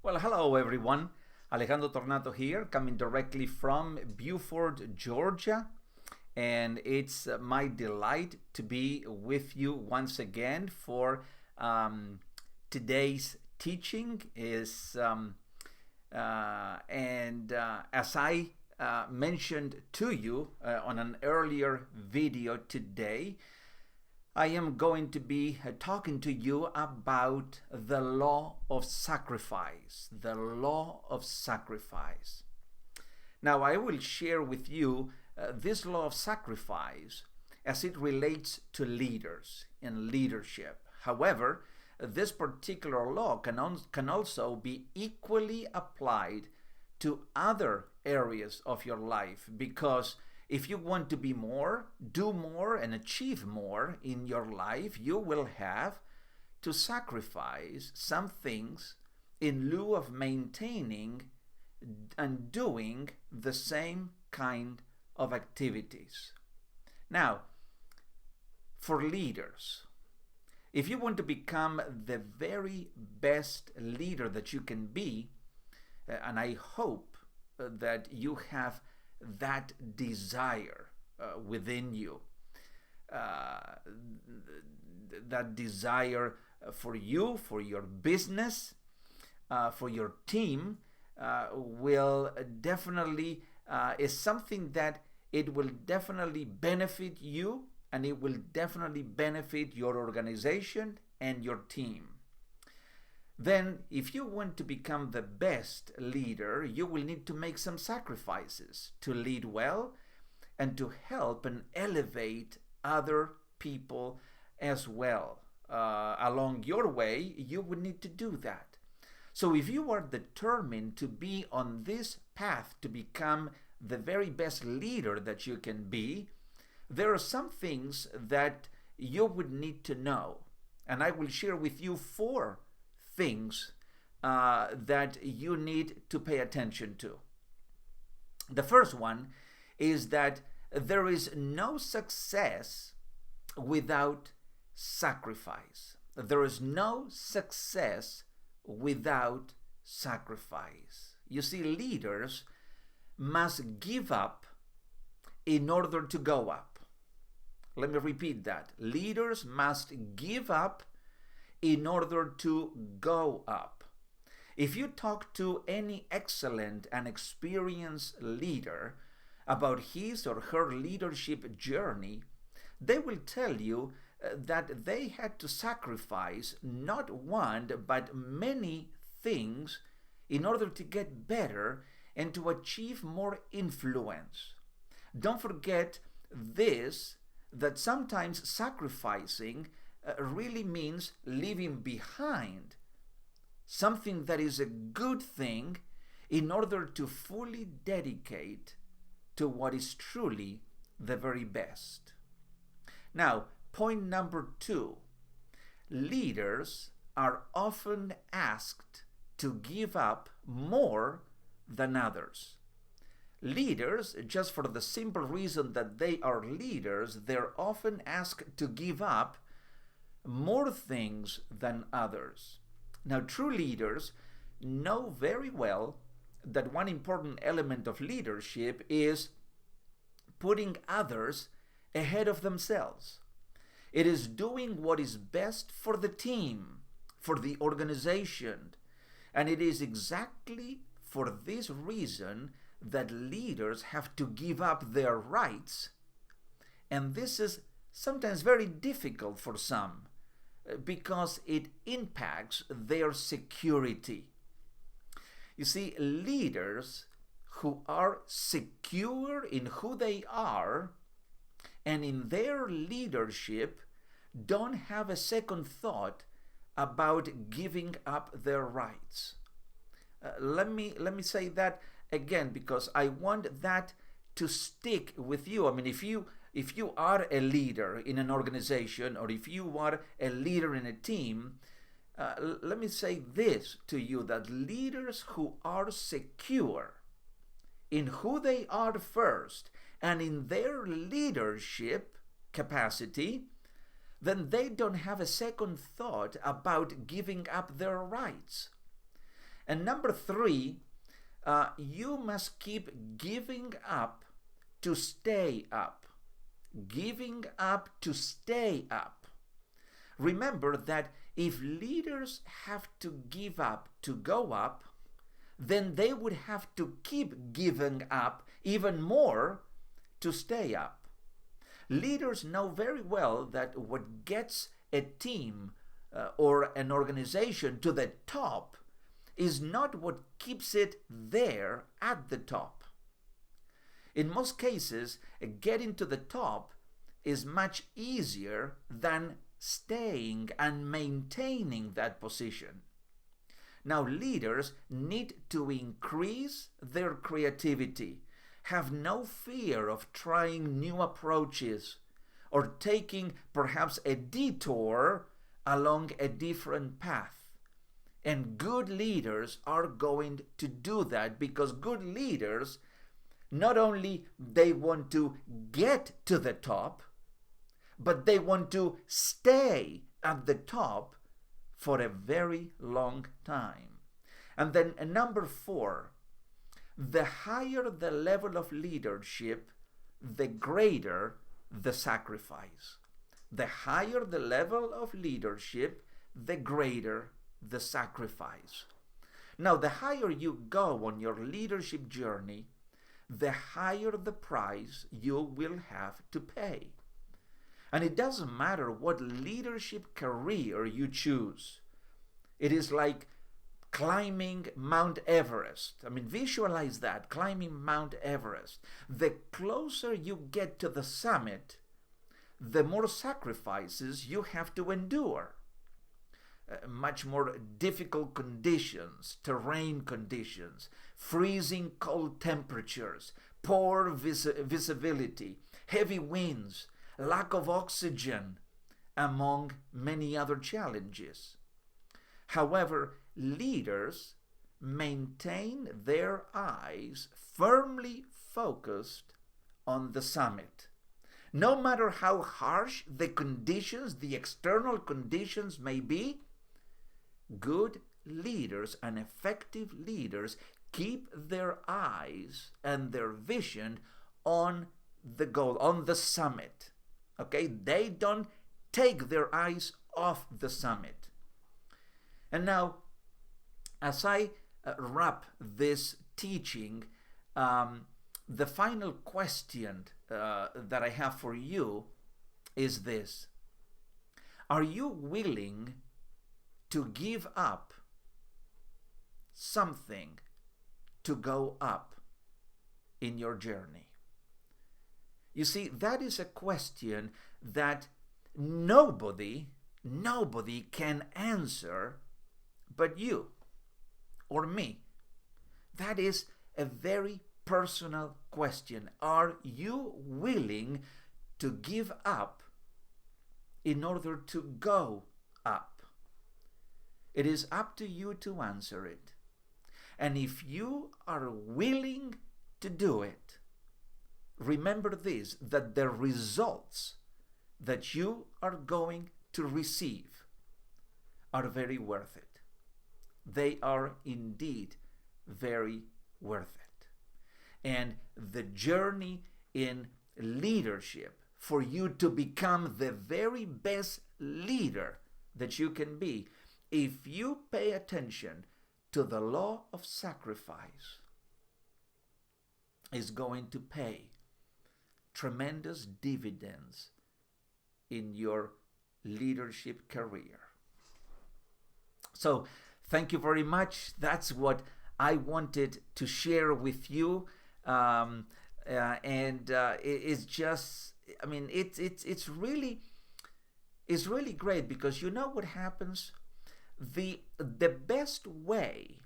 Well, hello everyone. Alejandro Tornato here, coming directly from Beaufort, Georgia. And it's my delight to be with you once again for today's teaching. As I mentioned to you on an earlier video today, I am going to be talking to you about the law of sacrifice. The law of sacrifice. Now, I will share with you this law of sacrifice as it relates to leaders and leadership. However, this particular law can also be equally applied to other areas of your life, because if you want to be more, do more, and achieve more in your life, you will have to sacrifice some things in lieu of maintaining and doing the same kind of activities. Now, for leaders, if you want to become the very best leader that you can be, and I hope that you have that desire within you, that desire for you, for your business, for your team, will definitely is something that it will definitely benefit you, and it will definitely benefit your organization and your team. Then, if you want to become the best leader, you will need to make some sacrifices to lead well and to help and elevate other people as well. Along your way, you would need to do that. So if you are determined to be on this path to become the very best leader that you can be, there are some things that you would need to know. And I will share with you 4 things that you need to pay attention to. The first one is that there is no success without sacrifice. There is no success without sacrifice. You see, leaders must give up in order to go up. Let me repeat that. Leaders must give up in order to go up. If you talk to any excellent and experienced leader about his or her leadership journey, they will tell you that they had to sacrifice not one but many things in order to get better and to achieve more influence. Don't forget this, that sometimes sacrificing really means leaving behind something that is a good thing in order to fully dedicate to what is truly the very best. Now, point number 2, leaders are often asked to give up more than others. Leaders, just for the simple reason that they are leaders, they're often asked to give up more things than others. Now, true leaders know very well that one important element of leadership is putting others ahead of themselves. It is doing what is best for the team, for the organization, and it is exactly for this reason that leaders have to give up their rights, and this is sometimes very difficult for some because it impacts their security. You see, leaders who are secure in who they are and in their leadership don't have a second thought about giving up their rights. Let me say that again, because I want that to stick with you. I mean, if you are a leader in an organization, or if you are a leader in a team, let me say this to you, that leaders who are secure in who they are first and in their leadership capacity, then they don't have a second thought about giving up their rights. And number three, you must keep giving up to stay up. Giving up to stay up. Remember that if leaders have to give up to go up, then they would have to keep giving up even more to stay up. Leaders know very well that what gets a team or an organization to the top is not what keeps it there at the top. In most cases, getting to the top is much easier than staying and maintaining that position. Now, leaders need to increase their creativity, have no fear of trying new approaches or taking perhaps a detour along a different path. And good leaders are going to do that, because good leaders, not only they want to get to the top, but they want to stay at the top for a very long time. And then number four, the higher the level of leadership, the greater the sacrifice. The higher the level of leadership, the greater the sacrifice. Now, the higher you go on your leadership journey, the higher the price you will have to pay. And it doesn't matter what leadership career you choose. It is like climbing Mount Everest. I mean, visualize that, climbing Mount Everest. The closer you get to the summit, the more sacrifices you have to endure. Much more difficult conditions, terrain conditions, freezing cold temperatures, poor visibility, heavy winds, lack of oxygen, among many other challenges. However, leaders maintain their eyes firmly focused on the summit. No matter how harsh the conditions, the external conditions may be, good leaders and effective leaders keep their eyes and their vision on the goal, on the summit. Okay? They don't take their eyes off the summit. And now, as I wrap this teaching, the final question that I have for you is this: are you willing to give up something to go up in your journey? You see, that is a question that nobody can answer but you or me. That is a very personal question. Are you willing to give up in order to go up? It is up to you to answer it. And if you are willing to do it, remember this, that the results that you are going to receive are very worth it. They are indeed very worth it. And the journey in leadership, for you to become the very best leader that you can be, if you pay attention to the law of sacrifice, is going to pay tremendous dividends in your leadership career. So, thank you very much. That's what I wanted to share with you. It's just, I mean, it's really great, because you know what happens? The best way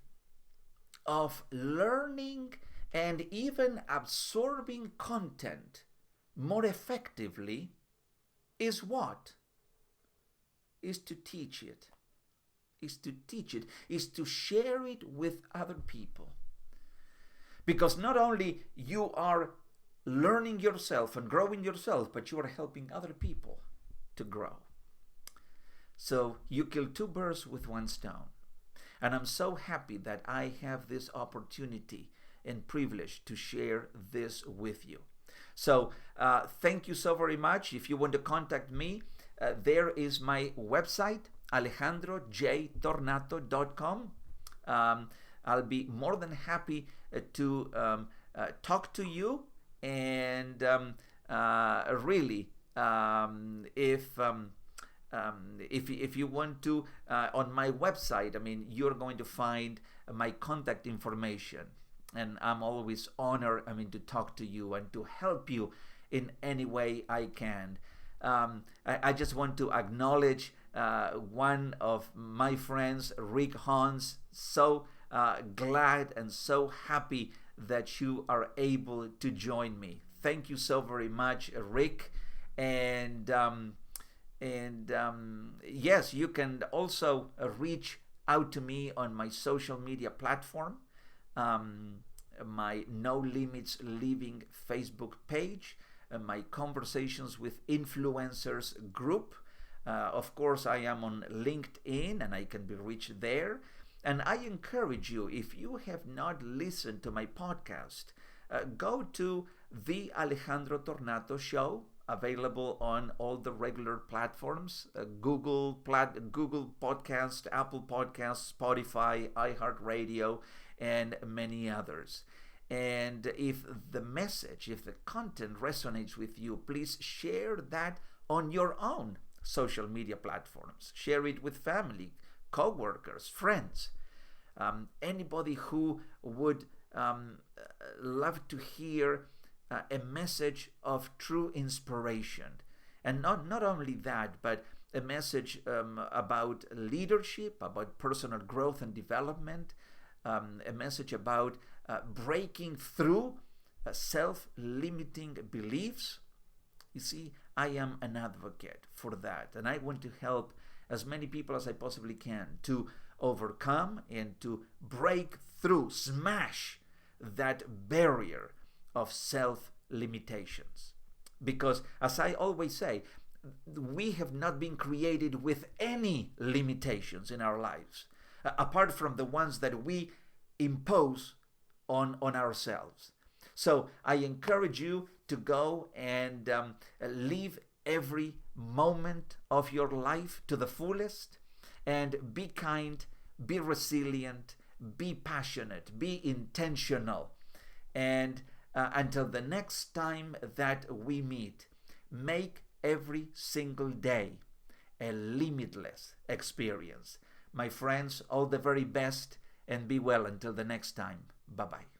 of learning and even absorbing content more effectively is what? Is to teach it. Is to share it with other people. Because not only you are learning yourself and growing yourself, but you are helping other people to grow. So you kill two birds with one stone. And I'm so happy that I have this opportunity and privilege to share this with you. So thank you so very much. If you want to contact me, there is my website, alejandrojtornato.com. I'll be more than happy to talk to you, and really, if you want to, on my website, I mean, you're going to find my contact information, and I'm always honored, I mean, to talk to you and to help you in any way I can. I just want to acknowledge one of my friends, Rick Hans. So glad and so happy that you are able to join me. Thank you so very much, Rick. And yes, you can also reach out to me on my social media platform, my No Limits Living Facebook page, my Conversations with Influencers group. Of course, I am on LinkedIn and I can be reached there. And I encourage you, if you have not listened to my podcast, go to The Alejandro Tornato Show, available on all the regular platforms, Google Podcast, Apple Podcasts, Spotify, iHeartRadio, and many others. And if the message, if the content resonates with you, please share that on your own social media platforms. Share it with family, co-workers, friends, anybody who would love to hear a message of true inspiration. And not only that, but a message about leadership, about personal growth and development, a message about breaking through self-limiting beliefs. You see, I am an advocate for that, and I want to help as many people as I possibly can to overcome and to break through, smash that barrier of self-limitations. Because, as I always say, we have not been created with any limitations in our lives, apart from the ones that we impose on ourselves. So I encourage you to go and live every moment of your life to the fullest, and be kind, be resilient, be passionate, be intentional. And until the next time that we meet, make every single day a limitless experience. My friends, all the very best, and be well until the next time. Bye-bye.